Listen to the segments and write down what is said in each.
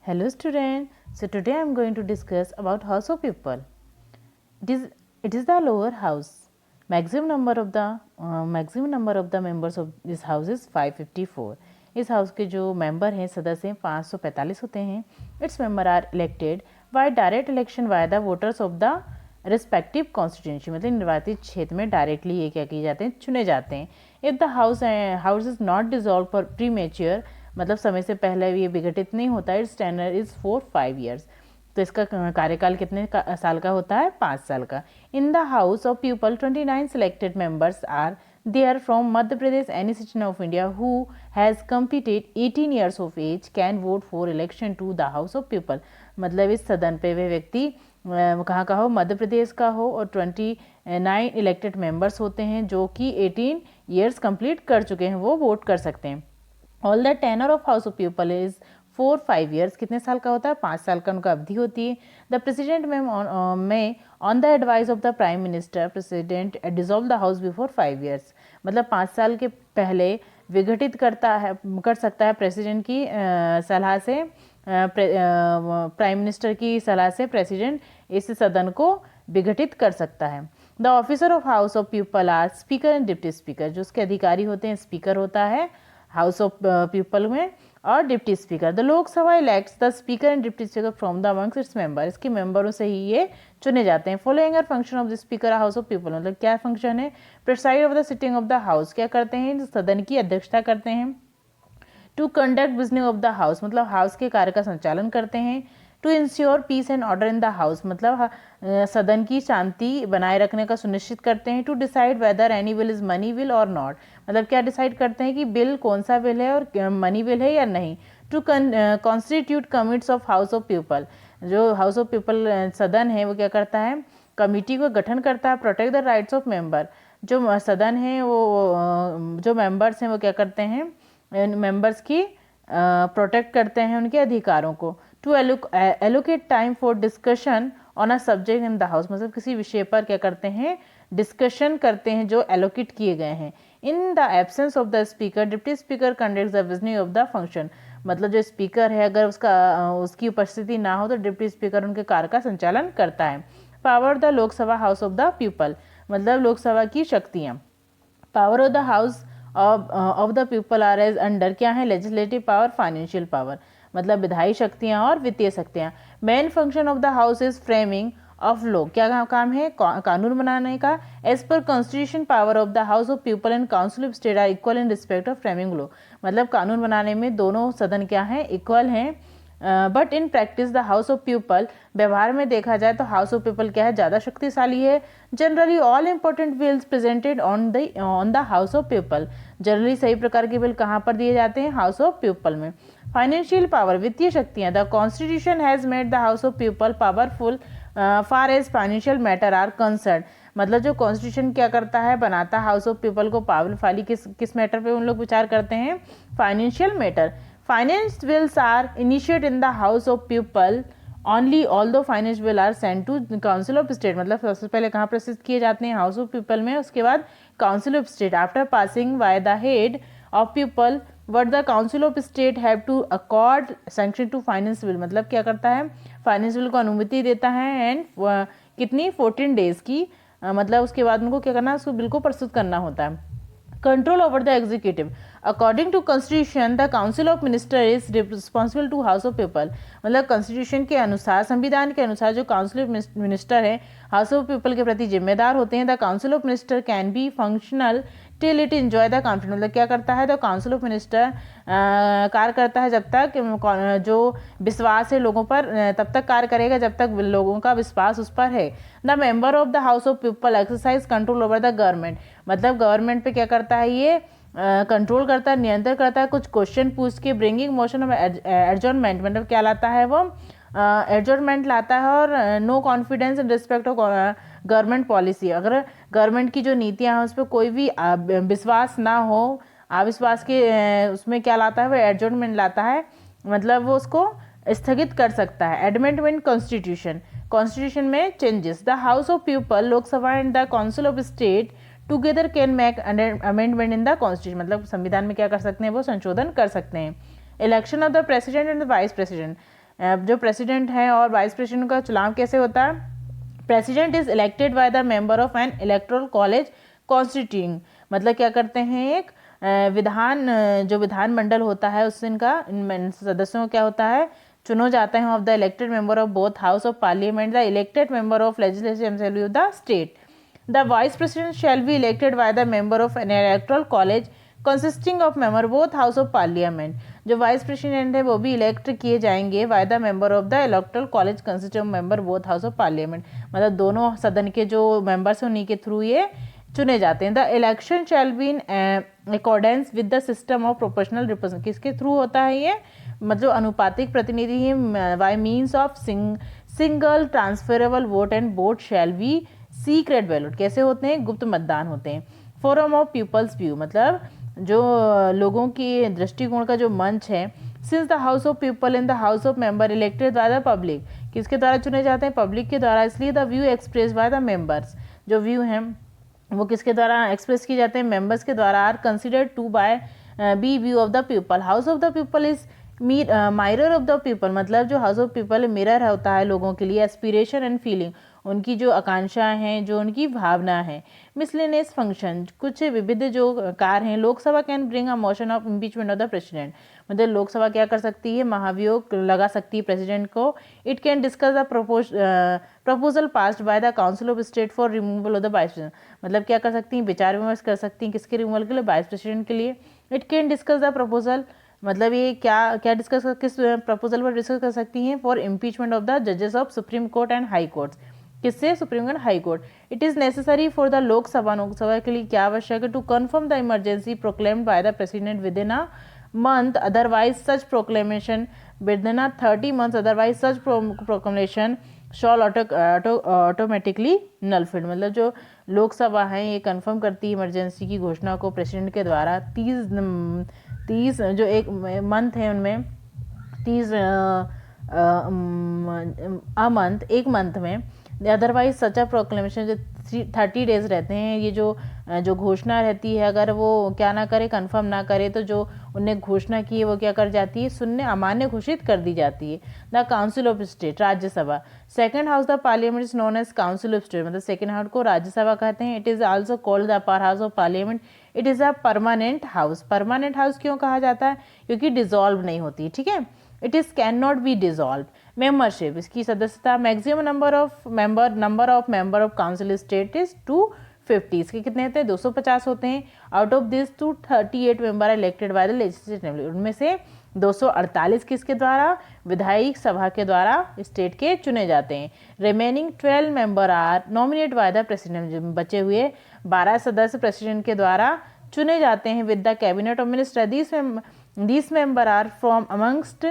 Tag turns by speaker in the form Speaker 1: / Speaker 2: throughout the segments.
Speaker 1: Hello student. So today I am going to discuss about House of People. It is the lower house. Maximum number of the members of this house is 554. इस house के जो member हैं सदस्य हैं 545 होते हैं. Its member are elected by direct election by the voters of the respective constituency. मतलब निर्वाचित क्षेत्र में डायरेक्टली ये क्या किए जाते हैं, चुने जाते हैं. If the house is not dissolve for pre mature, मतलब समय से पहले ये विघटित नहीं होता है. It's tenure is for 5 years. तो इसका कार्यकाल कितने साल का होता है, 5 साल का. In the house of people 29 selected members are there from Madhya Pradesh. Any citizen of India who has completed 18 years of age can vote for election to the house of people. मतलब इस सदन पे वे व्यक्ति कहाँ का हो, मध्य प्रदेश का हो, और 29 इलेक्टेड मेंबर्स होते हैं जो कि 18 years कंप्लीट कर चुके हैं, वो वोट कर सकते हैं. All the tenure of house of people is 4-5 years. कितने साल का होता है, 5 साल का उनका अवधि होती है. द प्रेसिडेंट में on the advice of the prime minister president dissolve the house before 5 years. मतलब 5 साल के पहले विघटित कर सकता है प्रेसिडेंट की सलाह से, प्राइम मिनिस्टर की सलाह से प्रेसिडेंट इस सदन को विघटित कर सकता है. The officer of house of people are speaker and deputy speaker. जो उसके अधिकारी होते हैं, स्पीकर होता है हाउस ऑफ पीपल में, और deputy speaker. The Lok Sabha elects the speaker and deputy speaker from the amongst its member. इसके मेंबरों से ही ये चुने जाते हैं. Following are function of the speaker house of people. मतलब क्या फंक्शन है, preside of the sitting of the house. क्या करते हैं, सदन की अध्यक्षता करते हैं. To conduct business of the house, मतलब हाउस के कार्य का संचालन करते हैं. To ensure peace and order in the house, मतलब सदन की शांति बनाए रखने का सुनिश्चित करते हैं. To decide whether any bill is money bill और नॉट. मतलब क्या डिसाइड करते हैं कि बिल कौन सा बिल है और मनी बिल है या नहीं. To constitute committees of house of people. जो हाउस ऑफ पीपल सदन है वो क्या करता है, कमिटी को गठन करता है. Protect the rights of member. जो सदन है वो जो मेंबर्स हैं वो क्या करते हैं, मेंबर्स की प्रोटेक्ट करते हैं उनके अधिकारों को. To allocate time for discussion on a subject in the house. मतलब किसी विषय पर क्या करते हैं, डिस्कशन करते हैं जो एलोकेट किए गए हैं. In the absence of the speaker deputy speaker conducts the business of the function. मतलब जो स्पीकर है अगर उसकी उपस्थिति ना हो तो डिप्टी स्पीकर उनके कार्य का संचालन करता है. Power the Lok Sabha house of the people. मतलब लोकसभा की शक्तियाँ. Power of the house of the people are as under क्या है, लेजिस्लेटिव पावर, फाइनेंशियल पावर. मतलब विधायी शक्तियाँ और वित्तीय शक्तियाँ. Main function of the house is framing of law. क्या काम है, कानून बनाने का. As per constitution power of the house of people and council of state are equal in respect of framing law. मतलब कानून बनाने में दोनों सदन क्या है, इक्वल हैं. But in practice the house of people, व्यवहार में देखा जाए तो हाउस ऑफ पीपल क्या है, ज़्यादा शक्तिशाली है. Generally all important bills presented on the house of people. Generally सही प्रकार के बिल कहाँ पर दिए जाते हैं, हाउस ऑफ पीपल में. फाइनेंशियल पावर, वित्तीय शक्तियाँ. The constitution has made the house of people powerful far as financial matter are concern. मतलब जो कॉन्स्टिट्यूशन क्या करता है, बनाता है हाउस ऑफ पीपल को पावरफुली किस मैटर पे उन लोग विचार करते हैं, financial matter. Finance bills are initiate in the house of people only although finance bill are send to council of state. मतलब सबसे पहले कहाँ प्रस्तुत किए जाते हैं, हाउस ऑफ पीपल में, उसके बाद council of state. After passing by the head of people what the council of state have to accord sanction to finance bill. मतलब क्या करता है, फाइनेंस बिल को अनुमति देता है. एंड कितनी 14 days की, मतलब उसके बाद उनको क्या करना है, उसको बिल को प्रस्तुत करना होता है. Control over the executive. According to constitution the council of minister is responsible to house of people. मतलब कॉन्स्टिट्यूशन के अनुसार, संविधान के अनुसार जो काउंसिल ऑफ मिनिस्टर है हाउस ऑफ पीपल के प्रति जिम्मेदार होते हैं. The council of minister can be functional till it enjoy the confidence. मतलब क्या करता है, द काउंसिल ऑफ मिनिस्टर कार्य करता है जब तक जो विश्वास है लोगों पर, तब तक कार्य करेगा जब तक लोगों का विश्वास उस पर है. The member of the house of people exercise control over the government. मतलब गवर्नमेंट पे क्या करता है, ये कंट्रोल करता है, नियंत्रण करता है. कुछ क्वेश्चन पूछ के ब्रिंगिंग मोशन ऑफ एडजॉर्नमेंट. मतलब क्या लाता है वो, एडजॉर्नमेंट लाता है. और no confidence in respect of government policy. अगर गवर्नमेंट की जो नीतियाँ हैं उस पर कोई भी विश्वास ना हो, अविश्वास के उसमें क्या लाता है वो, एडजॉर्नमेंट लाता है. मतलब वो उसको स्थगित कर सकता है. एडमेंडमेंट कॉन्स्टिट्यूशन, कॉन्स्टिट्यूशन में changes. The house of people, Lok Sabha and the council of state together can make amendment in the constitution. मतलब संविधान में क्या कर सकते हैं, वो संशोधन कर सकते हैं. Election of the president and the vice president. जो प्रेसिडेंट है और वाइस प्रेसिडेंट का चुनाव कैसे होता है? President is elected by the member of an electoral college constituting, मतलब क्या करते हैं, एक जो विधानमंडल होता है उससे इनका इन सदस्यों को क्या होता है, चुनो जाते हैं of the elected member of both house of parliament, the elected member of legislative assembly of the state. The vice president shall be elected by the member of an electoral college consisting of member both house of parliament, जो vice president है वो भी elect किए जाएंगे bye the member of the electoral college consisting of member both house of parliament, मतलब दोनों सदन के जो मेंबर्स हैं उन्हीं के थ्रू ये चुने जाते हैं। The election shall be in accordance with the system of proportional representation, किसके थ्रू होता है ये, मतलब अनुपातिक प्रतिनिधि है, bye means of single transferable vote and vote shall be secret ballot, कैसे होते हैं, गुप्त मतदान होते हैं। फोरम ऑफ पीपल्स व्यू, मतलब जो लोगों की दृष्टिकोण का जो मंच है। Since the house of people in the house of member elected by the public, किसके द्वारा चुने जाते हैं, पब्लिक के द्वारा, इसलिए the view express by the members, जो व्यू हैं वो किसके द्वारा एक्सप्रेस किए जाते हैं, मेंबर्स के द्वारा, are considered to by be view of the people. House of the people is mirror of the people, मतलब जो हाउस ऑफ पीपल मिरर होता है लोगों के लिए, एस्पिरेशन एंड फीलिंग, उनकी जो आकांक्षाएं हैं, जो उनकी भावना है। मिसलेनियस फंक्शन, कुछ विविध जो कार्य हैं। Lok Sabha can bring a motion of impeachment of the president, मतलब लोकसभा क्या कर सकती है, महाभियोग लगा सकती है प्रेसिडेंट को। It can discuss the proposal passed by the council of state for removal of the vice president, मतलब क्या कर सकती हैं, विचार विमर्श कर सकती हैं, किसके रिमूवल के लिए, वाइस प्रेसिडेंट के लिए। It can discuss the proposal, मतलब ये क्या डिस्कस किस प्रपोजल पर डिस्कस कर सकती हैं, फॉर इम्पीचमेंट ऑफ द जजेस of supreme court and high courts, किससे, supreme court high court. It is necessary for the Lok Sabha के लिए क्या आवश्यक है, to confirm the emergency proclaimed by the president within a month, otherwise such proclamation within a 30 months, otherwise such proclamation shall automatically nullified, मतलब जो लोकसभा है ये confirm करती है इमरजेंसी की घोषणा को प्रेसिडेंट के द्वारा 30 जो एक मंथ है उनमें 30 मंथ, एक मंथ में। अदरवाइज सच अ प्रोक्लेमेशन, जो 30 डेज रहते हैं, ये जो घोषणा रहती है, अगर वो क्या ना करे, कंफर्म ना करे, तो जो उनने घोषणा की है वो क्या कर जाती है, शून्य अमान्य घोषित कर दी जाती है। The council of state, Rajya Sabha. Second house the parliament is known as council of state, मतलब सेकंड हाउस को राज्यसभा कहते हैं। It is also called the upper house of parliament. It is a permanent house. Permanent house क्यों कहा जाता है, क्योंकि dissolve नहीं होती, ठीक है। It is can not be dissolve. Membership, इसकी सदस्यता, maximum number of member of council state is 250, इसके कितने होते हैं, 250 होते हैं। Out of this 238 member are elected by the legislative assembly, उनमें से 248 किसके द्वारा, विधायी सभा के द्वारा स्टेट के चुने जाते हैं। Remaining 12 member are nominate by the president, बचे हुए 12 सदस्य प्रेसिडेंट के द्वारा चुने जाते हैं with the cabinet of minister. This member are from amongst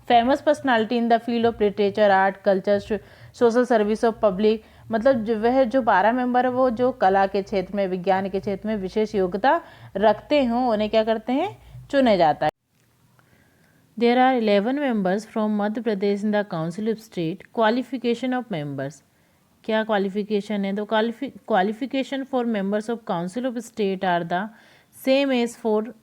Speaker 1: famous personality in the field of literature, art, culture, social service of public, मतलब जो 12 मेंबर है वो जो कला के क्षेत्र में, विज्ञान के क्षेत्र में विशेष योग्यता रखते हों, उन्हें क्या करते हैं, चुने जाता है। There are 11 members from Madhya Pradesh in the council of state. Qualification of members, क्या क्वालिफिकेशन है, तो qualification for members of council of state are the same as for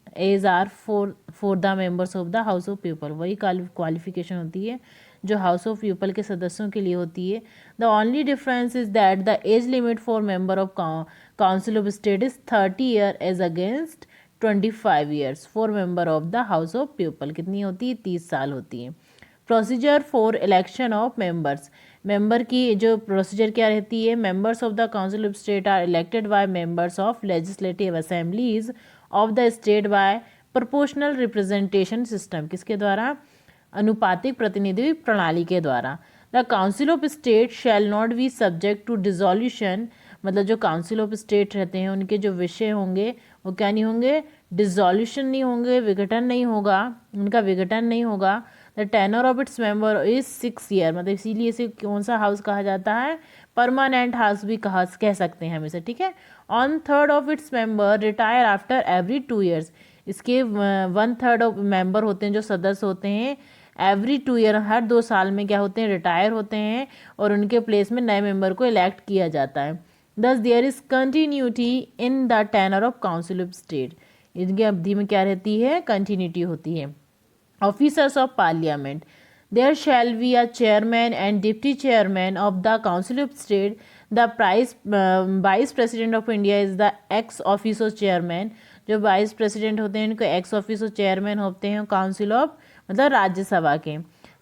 Speaker 1: the members of the house of people, वही qualification होती है जो house of people के सदस्यों के लिए होती है। The only difference is that the age limit for member of council of state is 30 year age against 25 years for member of the house of people, कितनी होती है, 30 साल होती है। Procedure for election of members, member की जो procedure क्या रहती है, members of the council of state are elected by members of legislative assemblies of the state by proportional representation system, किसके द्वारा, अनुपातिक प्रतिनिधि प्रणाली के द्वारा। The council of state shall not be subject to dissolution, मतलब जो काउंसिल ऑफ स्टेट रहते हैं उनके जो विषय होंगे वो क्या नहीं होंगे, डिसोल्यूशन नहीं होंगे, विघटन नहीं होगा, उनका विघटन नहीं होगा। The tenure of its member is 6 year, मतलब इसीलिए इसे कौन सा हाउस कहा जाता है, परमानेंट हाउस भी कह सकते हैं हम इसे, ठीक है। On third of its member retire after every 2 years, इसके 1/3 ऑफ मेंबर होते हैं जो सदस्य होते हैं, एवरी 2 ईयर, हर 2 साल में क्या होते हैं, रिटायर होते हैं और उनके प्लेस में नए मेंबर को इलेक्ट किया जाता है। Thus there is continuity in the tenure of council of state, इनकी अवधि में क्या रहती है, कंटिन्यूटी होती है। Officers of parliament, There shall be a chairman and deputy chairman of the Council of State. The vice president of India is the ex officio chairman. जो vice president होते हैं उनको एक्स ऑफिसो चेयरमैन होते हैं council of मतलब राज्यसभा के.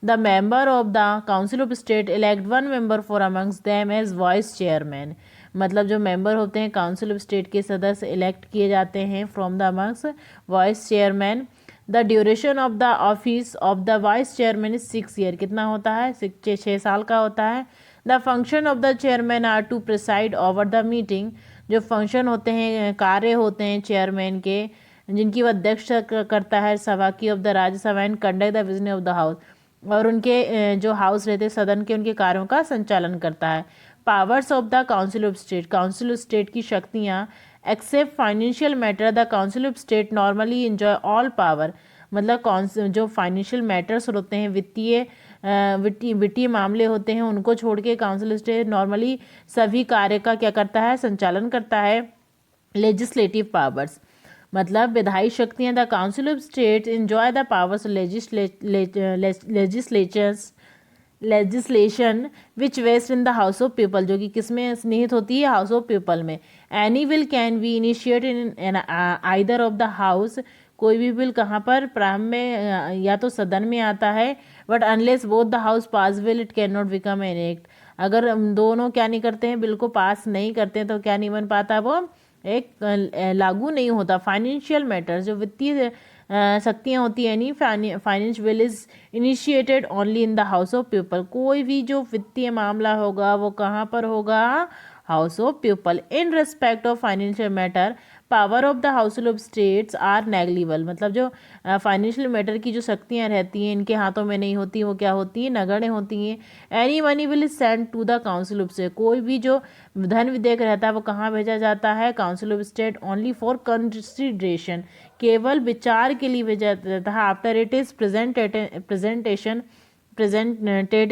Speaker 1: The member of the council of state elect one member for amongst them as vice chairman. मतलब जो मेंबर होते हैं काउंसिल ऑफ स्टेट के सदस्य इलेक्ट किए जाते हैं from the amongst vice chairman. The duration of the office of the vice chairman is 6 year. कितना होता है? 6 साल का होता है. The function of the chairman are to preside over the meeting. जो फंक्शन होते हैं, कार्य होते हैं चेयरमैन के, जिनकी वह अध्यक्ष करता है सभा की of the Rajya Sabha and conduct the business of the house. और उनके जो हाउस रहते हैं सदन के, उनके कार्यों का संचालन करता है. Powers of the council of state. Council of state की शक्तियाँ. Except financial matter the council of state normally enjoy all power. मतलब जो फाइनेंशियल मैटर्स होते हैं, वित्तीय मामले होते हैं, उनको छोड़ के काउंसिल ऑफ स्टेट नॉर्मली सभी कार्य का क्या करता है? संचालन करता है. लेजिस्लेटिव पावर्स मतलब विधायी शक्तियाँ. The council of state enjoy the powers legislation which vest in the house of people. जो कि किस में स्निहित होती है? हाउस ऑफ पीपल में. Any bill can be initiated in either of the house. कोई भी बिल कहाँ पर? प्रारंभ में या तो सदन में आता है. But unless both the house pass bill it can not become an act. अगर दोनों क्या नहीं करते हैं? बिल को पास नहीं करते हैं तो क्या नहीं बन पाता? वो एक लागू नहीं होता. फाइनेंशियल मैटर्स जो वित्तीय शक्तियाँ होती है, यानी finance bill is initiated only in the house of people. कोई भी जो वित्तीय मामला होगा वो कहाँ पर होगा? House of people. In respect of financial matter power of the house of states are negligible. मतलब जो फाइनेंशियल मैटर की जो शक्तियाँ रहती हैं इनके हाथों में नहीं होती, वो क्या होती हैं? नगण्य होती हैं. Any money bill send to the council of state. कोई भी जो धन विधेयक रहता है वो कहाँ भेजा जाता है? Council of state. Only for consideration. केवल विचार के लिए भेजा जाता है. After it is presented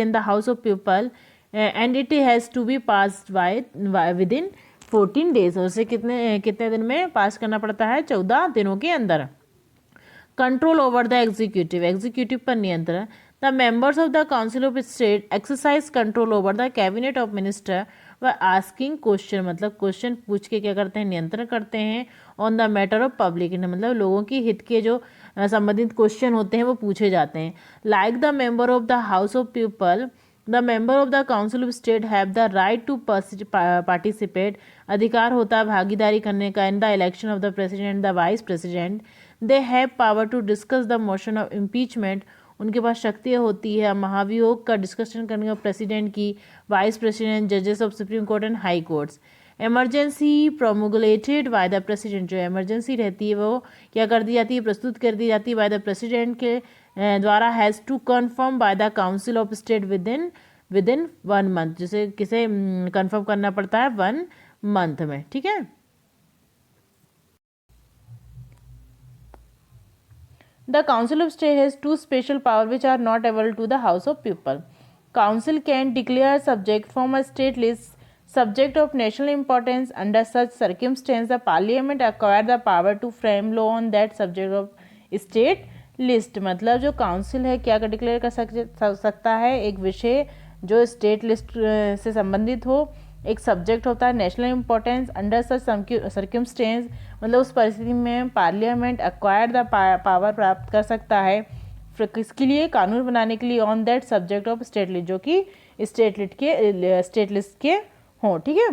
Speaker 1: in the house of people and it has to be passed by with in 14 days. उसे कितने दिन में पास करना पड़ता है? 14 दिनों के अंदर. Control over the executive. Executive पर नियंत्रण. The members of the council of state exercise control over the cabinet of minister व आस्किंग क्वेश्चन. मतलब क्वेश्चन पूछ के क्या करते हैं? नियंत्रण करते हैं. On the matter of public. मतलब लोगों की हित के जो संबंधित क्वेश्चन होते हैं वो पूछे जाते हैं. Like the member of the house of people the member of the council of state have the right to participate. अधिकार होता है भागीदारी करने का. In the election of the president the vice president. They have power to discuss the motion of impeachment. उनके पास शक्तियाँ होती है महाभियोग का डिस्कशन करने का प्रेसिडेंट की, वाइस प्रेसिडेंट, जजेस of supreme court and high courts. Emergency promulgated by the president. जो एमरजेंसी रहती है वो क्या कर दी जाती है? प्रस्तुत कर दी जाती है बाय द प्रेसिडेंट के द्वारा. Has to confirm by the council of state with in 1 month. जिसे किसे कन्फर्म करना पड़ता है? 1 मंथ में. ठीक है. The Council of State has 2 special powers which are not available to the House of People. Council can declare subject from a state list subject of national importance. Under such circumstance, the Parliament acquire the power to frame law on that subject of state list. मतलब जो council है क्या declare कर सकता है? एक विषय जो स्टेट लिस्ट से संबंधित हो. एक सब्जेक्ट होता है national importance. Under such circumstance मतलब उस परिस्थिति में पार्लियामेंट एक्वायर द पावर प्राप्त कर सकता है. किसके लिए? कानून बनाने के लिए. On that subject of state list. जो कि स्टेट लिस्ट के हों. ठीक है.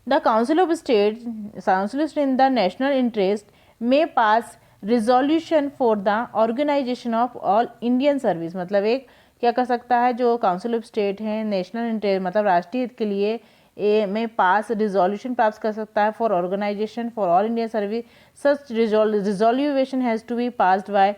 Speaker 1: The council of state in the national interest में pass resolution for the organisation of all Indian service. मतलब एक क्या कर सकता है? जो काउंसिल ऑफ स्टेट है नेशनल इंटरेस्ट मतलब राष्ट्रीय हित के लिए में पास रिजोल्यूशन प्राप्त कर सकता है for organisation for all Indian service. Such resolution has to be passed by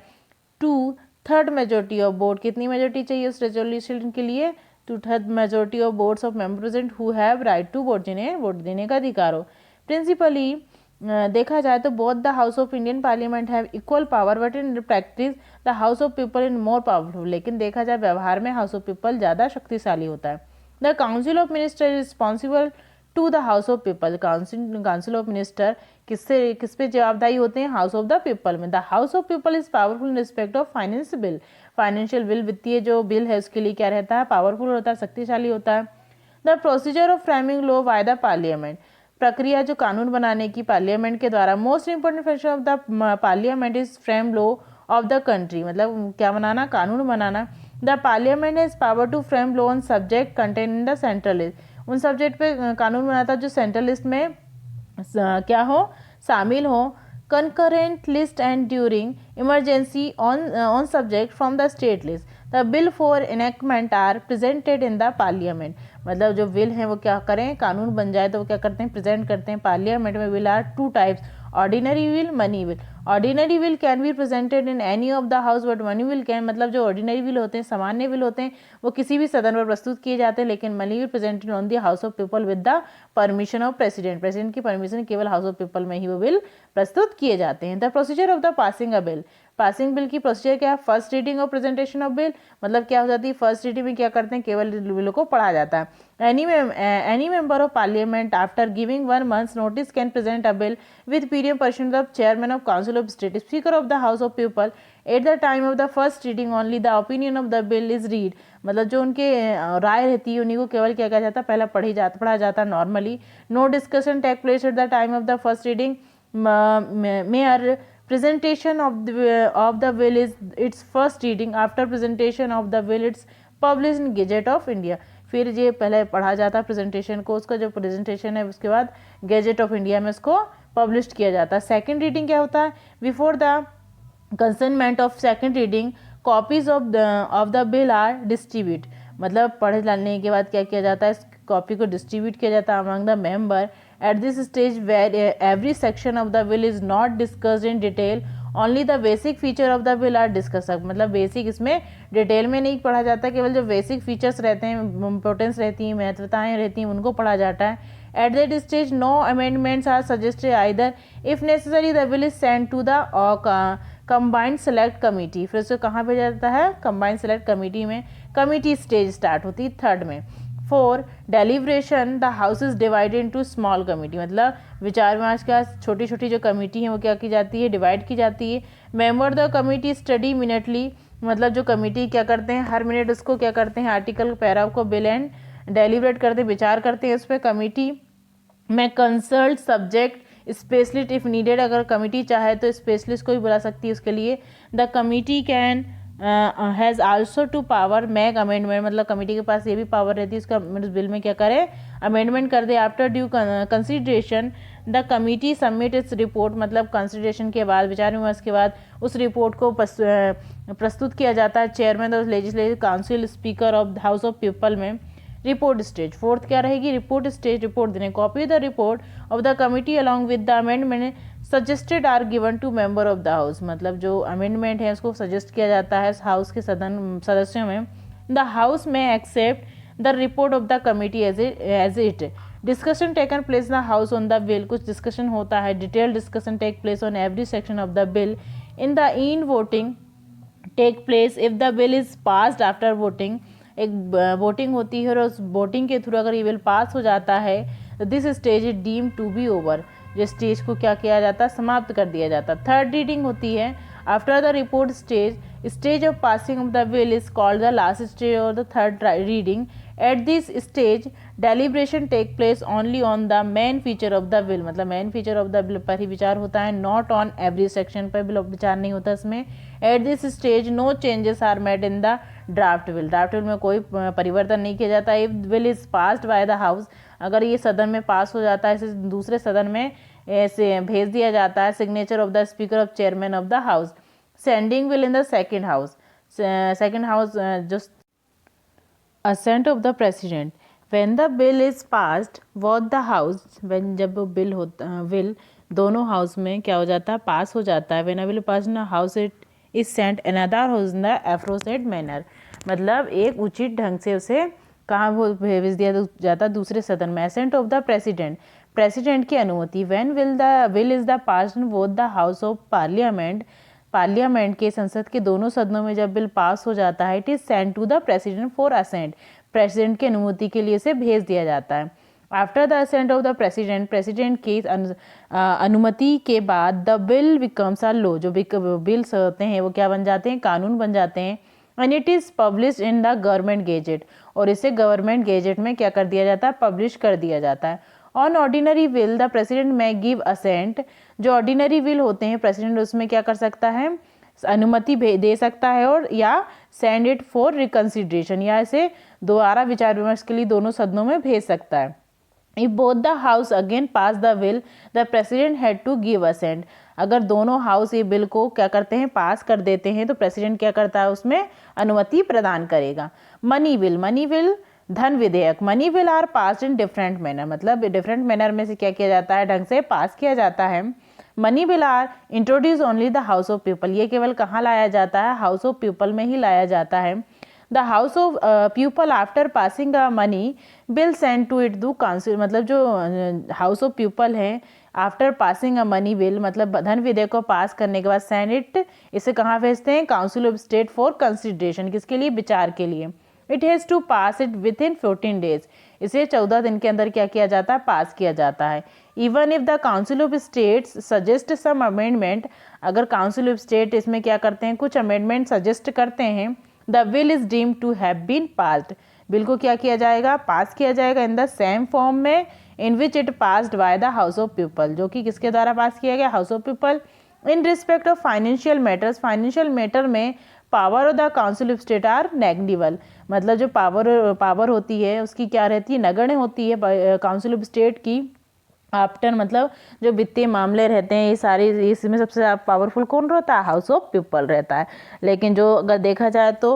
Speaker 1: 2/3 majority of vote. कितनी मेजोरिटी चाहिए उस रेजोल्यूशन के लिए? 2/3 majority of votes of member present who have right to vote. जिन्हें वोट देने का अधिकार हो. प्रिंसिपली देखा जाए तो both the house of Indian parliament have equal power but in practice the house of people in more powerful. लेकिन देखा जाए व्यवहार में हाउस ऑफ पीपल ज़्यादा शक्तिशाली होता है. The council of minister is responsible to the house of people. Council of minister किस पे जवाबदारी होते हैं? हाउस ऑफ द पीपल में. The house of people is powerful in respect of finance bill. Financial bill, वित्तीय जो bill है उसके लिए क्या रहता है, पावरफुल होता है, शक्तिशाली होता है। The procedure of framing law by the parliament, प्रक्रिया जो कानून बनाने की पार्लियामेंट के द्वारा। Most important function of the parliament is frame law of the country, मतलब क्या बनाना, कानून बनाना। The parliament has power to frame law on subject contain in the central list, उन सब्जेक्ट पे कानून बनाता जो सेंट्रल लिस्ट में क्या हो, शामिल हो। concurrent list and during emergency on subject from the state list, the bill for enactment are presented in the parliament, मतलब जो बिल हैं वो क्या करें, कानून बन जाए तो वो क्या करते हैं, प्रेजेंट करते हैं पार्लियामेंट में। Bill are two types, ordinary bill, money bill. Ordinary bill can be presented in any of the house but money bill can, मतलब जो ऑर्डिनरी बिल होते हैं, सामान्य बिल होते हैं, वो किसी भी सदन पर प्रस्तुत किए जाते हैं, लेकिन money bill presented on the house of people with the permission of president, president की परमिशन केवल हाउस ऑफ पीपल में ही वो बिल प्रस्तुत किए जाते हैं। The procedure of the passing a bill, passing bill की प्रोसीजर क्या है, फर्स्ट रीडिंग और प्रेजेंटेशन ऑफ बिल, मतलब क्या हो जाती है, फर्स्ट रीडिंग में क्या करते हैं, केवल बिल को पढ़ा जाता है। Any member of parliament after giving 1 month's notice can present a bill with period person of chairman of council of state, speaker of the house of people at the time of the first reading only the opinion of the bill is read, मतलब जो उनके राय रहती है उन्हीं को केवल क्या कहा जाता है, पहला पढ़ा जाता है normally. No discussion take place at the time of the first reading, mere presentation of the bill is its first reading, after presentation of the bill it's published in Gazette of India, फिर ये पहले पढ़ा जाता है presentation को, उसका जो presentation है उसके बाद गैजेट ऑफ इंडिया में उसको पब्लिश किया जाता है। सेकंड रीडिंग क्या होता है, before the concernment of second reading copies of the bill are distribute, मतलब पढ़ डालने के बाद क्या किया जाता है, इस कॉपी को डिस्ट्रीब्यूट किया जाता है among the member. At this stage where every section of the bill is not discussed in detail, only the basic feature of the bill are discussed, मतलब बेसिक इसमें डिटेल में नहीं पढ़ा जाता, केवल जो बेसिक फीचर्स रहते हैं, इंपॉर्टेंस रहती हैं, महत्वताएं रहती हैं, उनको पढ़ा जाता है। At that stage no amendments are suggested either, if necessary the bill is sent to the combined select committee, फिर से कहाँ भेजा जाता है, combined select committee में। कमिटी स्टेज स्टार्ट होती है थर्ड में। For deliberation the house is divided into small committee, मतलब विचार विमर्श का छोटी छोटी जो कमेटी है वो क्या की जाती है, डिवाइड की जाती है। मेंबर द कमेटी स्टडी मिनटली, मतलब जो कमेटी क्या करते हैं, हर मिनट उसको क्या करते हैं, आर्टिकल पैराग्राफ को बिल एंड डेलीब्रेट करते हैं, विचार करते हैं उस पर। कमेटी में consult subject specialist if needed, अगर कमेटी चाहे तो स्पेशलिस्ट को भी बुला सकती है उसके लिए। The committee can has also to power make amendment, मतलब कमेटी के पास ये भी पावर रहती है उसका बिल में क्या करे, अमेंडमेंट कर दे। After due consideration the committee submit its report, मतलब कंसिडरेशन के बाद, विचार विमर्श के बाद उस रिपोर्ट को प्रस्तुत किया जाता है chairman of legislative council, speaker of house of people में। रिपोर्ट स्टेज फोर्थ क्या रहेगी, रिपोर्ट स्टेज, रिपोर्ट देने। Copy the report of the committee along with the amendment suggested are given to member of the house, मतलब जो amendment है उसको suggest किया जाता है हाउस के सदस्यों में। The house may accept the report of the committee as it. Discussion taken place the house on the bill, कुछ डिस्कशन होता है, detail discussion take place on every section of the bill. In the in voting take place if the bill is passed after voting, एक voting होती है और उस voting के through अगर ये बिल पास हो जाता है तो this stage is deem to be over, जो स्टेज को क्या किया जाता है, समाप्त कर दिया जाता है। थर्ड रीडिंग होती है after the report stage, stage of passing of the bill is called the last stage और the third reading. At this stage deliberation take place only on the main feature of the bill, मतलब main feature of the bill पर ही विचार होता है, not on every section पर bill विचार नहीं होता इसमें। At this stage no changes are made in the draft bill, draft bill में कोई परिवर्तन नहीं किया जाता। If bill is passed by the house, अगर ये सदन में पास हो जाता है, इसे दूसरे सदन में ऐसे भेज दिया जाता है, signature of the speaker of chairman of the house. Sending bill in the second house, second house जो assent of the president, when the bill is passed both the house, when जब बिल होता bill दोनों house में क्या हो जाता है, पास हो जाता है। when a bill passed in a house it is sent another house in the aforesaid manner, मतलब एक उचित ढंग से उसे कहाँ वो भेज दिया जाता दूसरे सदन में। assent of the president, president की अनुमति। when will the bill is the passed in both the house of parliament, parliament के संसद के दोनों सदनों में जब बिल पास हो जाता है, it is send to the president for assent, president की अनुमति के लिए इसे भेज दिया जाता है। After the assent of the president, president की अनुमति के बाद the bill becomes a law, जो बिल्स होते हैं वो क्या बन जाते हैं, कानून बन जाते हैं। And it is publish in the government gazette, और इसे गवर्नमेंट गेजेट में क्या कर दिया जाता है, पब्लिश कर दिया जाता है। On ordinary will the president में गिव असेंट, जो ऑर्डिनरी विल होते हैं प्रेसिडेंट उसमें क्या कर सकता है, अनुमति दे सकता है, और या सेंड इट फॉर रिकंसिडरेशन, या इसे दोबारा विचार विमर्श के लिए दोनों सदनों में भेज सकता है। If both the house again pass the bill the president had to give assent, अगर दोनों हाउस ये बिल को क्या करते हैं, पास कर देते हैं, तो प्रेसिडेंट क्या करता है, उसमें अनुमति प्रदान करेगा। मनी विल धन विधेयक, money bill are pass in different manner, मतलब डिफरेंट मैनर में से क्या किया जाता है, ढंग से पास किया जाता है। Money bill are introduce only the house of people, ये केवल कहाँ लाया जाता है, हाउस ऑफ पीपल में ही लाया जाता है। The house of people after passing a money bill send to it to council, मतलब जो हाउस ऑफ पीपल है after passing a money bill, मतलब धन विधेयक को पास करने के बाद सेंड इट, इसे कहाँ भेजते हैं, council of state for consideration, किसके लिए, विचार के लिए। It has to pass it with in 14 days, इसे 14 दिन के अंदर क्या किया जाता है, पास किया जाता है। Even if the council of states suggest some amendment, अगर काउंसिल ऑफ स्टेट इसमें क्या करते हैं, कुछ अमेंडमेंट सजेस्ट करते हैं, the bill is deemed to have been passed, bill को क्या किया जाएगा, पास किया जाएगा इन द सेम फॉर्म में in which it passed by the house of people, जो कि किसके द्वारा पास किया गया, house of people. In respect of financial matters, financial matter में power of the council of state are negligible, मतलब जो पावर होती है उसकी क्या रहती है, नगण्य होती है काउंसिल ऑफ स्टेट की। आफ्टर मतलब जो वित्तीय मामले रहते हैं ये सारे, इसमें सबसे ज़्यादा पावरफुल कौन रहता है, हाउस ऑफ पीपल रहता है। लेकिन जो अगर देखा जाए तो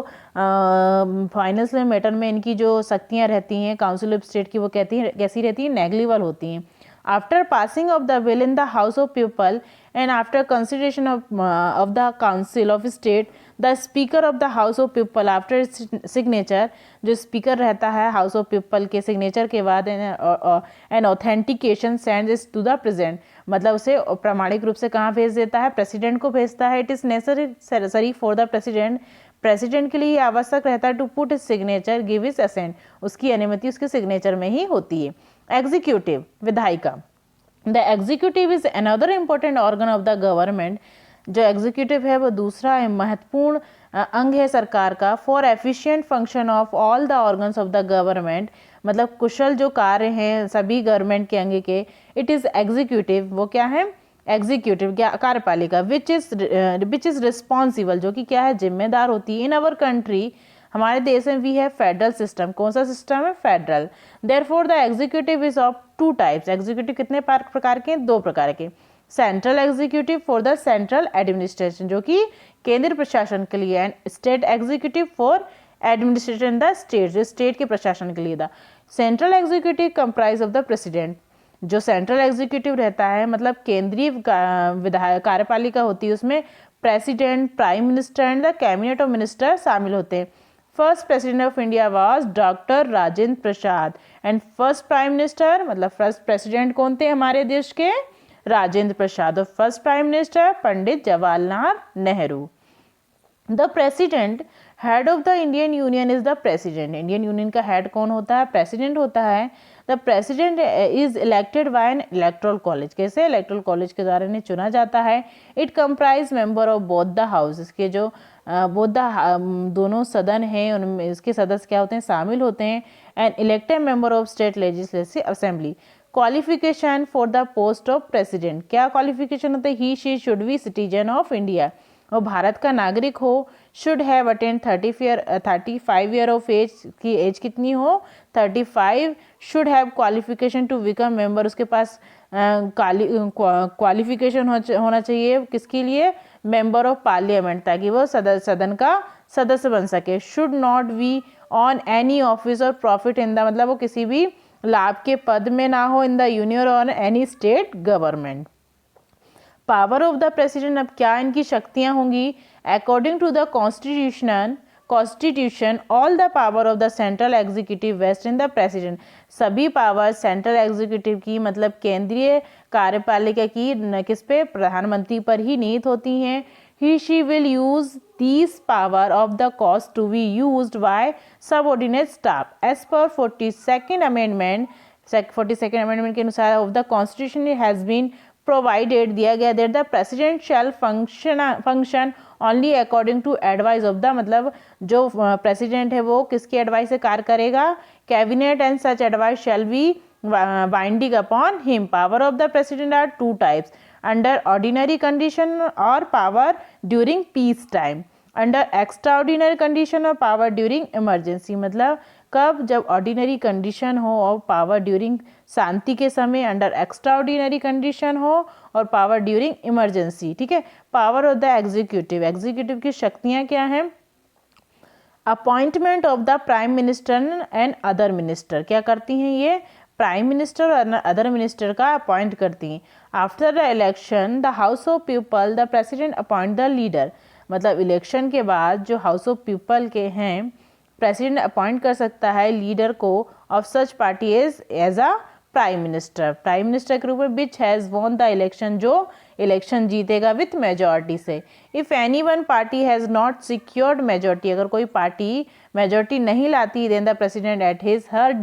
Speaker 1: फाइनेंशियल मैटर में इनकी जो शक्तियाँ रहती हैं काउंसिल ऑफ स्टेट की, वो कैसी रहती है, नेग्लिजिबल होती हैं। After passing of the bill in the house of people and after consideration of the council of state, the speaker of the house of people after signature, जो speaker रहता है हाउस ऑफ पीपल के signature के बाद an authentication sends to the president, मतलब उसे प्रामाणिक रूप से कहाँ भेज देता है, प्रेसिडेंट को भेजता है। It is necessary for the president के लिए आवश्यक रहता है to put his signature, give his assent, उसकी अनुमति उसके सिग्नेचर में ही होती है। एग्जीक्यूटिव, विधायिका, the executive is another important organ of the government, जो एग्जीक्यूटिव है वो दूसरा महत्वपूर्ण अंग है सरकार का। For efficient function of all the organs of the government, मतलब कुशल जो कार्य हैं सभी गवर्नमेंट के अंग के, इट इज़ एग्जीक्यूटिव, वो क्या है, एग्जीक्यूटिव कार्यपालिका, विच इज़ रिस्पॉन्सिबल, जो कि क्या है, जिम्मेदार होती है। इन अवर कंट्री, हमारे देश में भी है फेडरल सिस्टम, कौन सा सिस्टम है, federal. Therefore the executive is of two types, executive कितने प्रकार के, दो प्रकार के। Central executive for the central administration, जो कि केंद्रीय प्रशासन के लिए, and state executive for administration the state, जो स्टेट के प्रशासन के लिए था। Central executive comprise of the president, जो सेंट्रल एग्जीक्यूटिव रहता है मतलब केंद्रीय कार्यपालिका होती है, उसमें president, prime minister and the cabinet of minister शामिल होते हैं। First president of India was doctor Rajendra Prasad, and first prime minister मतलब फर्स्ट प्रेसिडेंट कौन थे हमारे देश के, राजेंद्र प्रसाद, और first prime minister Pandit Jawaharlal Nehru. The president, head of the Indian union is the president, Indian union का हेड कौन होता है, प्रेसिडेंट होता है। The president is elected bye N electoral college, कैसे, इलेक्टोरल कॉलेज के द्वारा इन्हें चुना जाता है। It comprise member of both the house, इसके जो बोथ द दोनों सदन हैं उनमें इसके सदस्य क्या होते हैं, शामिल होते हैं। And elected member of state legislative assembly. Qualification for the post of president, क्या क्वालिफिकेशन होता है, he she should be citizen of India, और भारत का नागरिक हो। Should have attend 35 year of age, की एज कितनी हो, 35। Should have qualification to become member, उसके पास क्वालिफिकेशन होना चाहिए किसके लिए, मेंबर ऑफ पार्लियामेंट, ताकि वो सदन का सदस्य बन सके। Should not be on any office और प्रॉफिट इन द, मतलब वो किसी भी लाभ के पद में ना हो इन द यूनियन और any state government. Power of the president, अब क्या इनकी शक्तियां होंगी, according to the constitution all the power of the central executive vest in the president, सभी पावर सेंट्रल एग्जीक्यूटिव की मतलब केंद्रीय कार्यपालिका की किस पे, प्रधानमंत्री पर ही निहित होती हैं। He she will use these power of the cost to be used by subordinate staff as per 42nd amendment के अनुसार of the constitution has been provided, दिया गया that the president shall function only according to advice of the, मतलब जो president है वो किसकी advice से कार्य करेगा, cabinet, and such advice shall be binding upon him. Power of the president are two types, under ordinary condition और power during peace time. Under extraordinary condition और पावर ड्यूरिंग इमरजेंसी, मतलब कब, जब ऑर्डिनरी कंडीशन हो, और power during शांति के समय, under extraordinary condition हो, और पावर ड्यूरिंग इमरजेंसी. ठीक है. Power of the executive, executive की शक्तियां क्या हैं, appointment of the prime minister and other minister, क्या करती हैं ये, प्राइम मिनिस्टर और अदर मिनिस्टर का अपॉइंट करती हैं. After the election the house of people the president appoint the leader, मतलब इलेक्शन के बाद जो हाउस ऑफ पीपल के हैं प्रेसिडेंट अपॉइंट कर सकता है लीडर को of such party as a prime minister, prime minister के रूप में, which has won the election, जो इलेक्शन जीतेगा विथ मेजॉरिटी से. If any one party has not secured majority, अगर कोई पार्टी मेजॉरिटी नहीं लाती, then the president at his her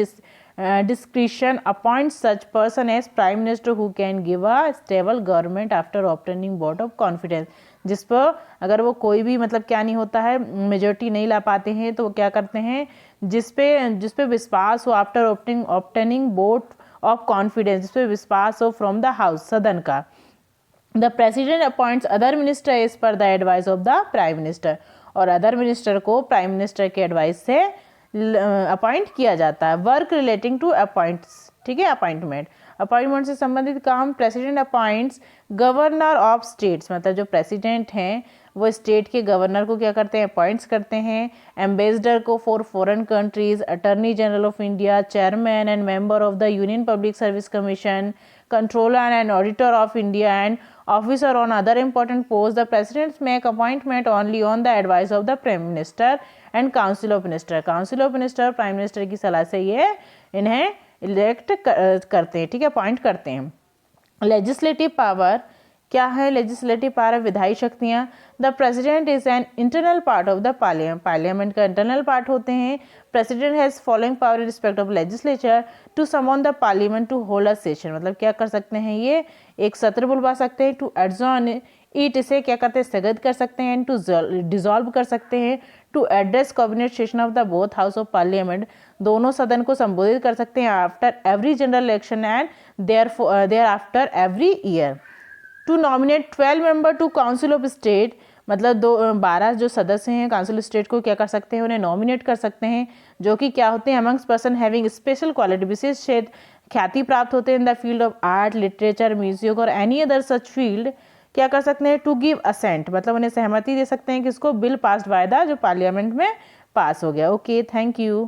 Speaker 1: discretion appoints such person as prime minister who can give a stable government after obtaining vote of confidence. जिस पर अगर वो कोई भी, मतलब क्या नहीं होता है, मेजोरिटी नहीं ला पाते हैं, तो वो क्या करते हैं, जिस पे विश्वास हो, after obtaining vote of confidence, जिस पे विश्वास हो फ्रॉम द हाउस, सदन का. The president appoints other minister as per the advice of the prime minister, और अदर मिनिस्टर को प्राइम मिनिस्टर के एडवाइस से अपॉइंट किया जाता है. वर्क रिलेटिंग टू अपॉइंट्स, ठीक है, अपॉइंटमेंट से संबंधित काम. President appoints governor of states, मतलब जो प्रेसिडेंट हैं वो स्टेट के गवर्नर को क्या करते हैं, अपॉइंट्स करते हैं. एम्बेसडर को for foreign countries, attorney general of India, chairman and member of the union public service commission, controller and auditor of India, and officer on other important posts. The presidents make appointment only on the advice of the prime minister and council of minister. council of minister prime minister की सलाह से ये इन्हें elect करते हैं, ठीक है, appoint करते हैं. लेजिस्लेटिव पावर क्या है, लेजिस्लेटिव पावर विधायी शक्तियाँ. The president is an internal part of the parliament, parliament का इंटरनल पार्ट होते हैं. President has following power in respect of legislature, to summon the parliament to hold a session, मतलब क्या कर सकते हैं, ये एक सत्र बुलवा सकते हैं. टू एडजॉर्न इट, इसे क्या करते हैं, स्थगित कर सकते हैं. टू डिसॉल्व कर सकते हैं. To address cabinet session of the both house of parliament, दोनों सदन को संबोधित कर सकते हैं. After every general election and thereafter every year. To nominate 12 member to council of state, मतलब 12 जो सदस्य हैं काउंसिल स्टेट को क्या कर सकते हैं, उन्हें नॉमिनेट कर सकते हैं, जो कि क्या होते हैं, amongst person having special quality, विशेष क्षेत्र ख्याति प्राप्त होते हैं in the field of art, literature, music और एनी अदर सच फील्ड. क्या कर सकते हैं, टू गिव असेंट, मतलब उन्हें सहमति दे सकते हैं कि इसको बिल पास्ड बाय द, जो पार्लियामेंट में पास हो गया. Okay, thank you.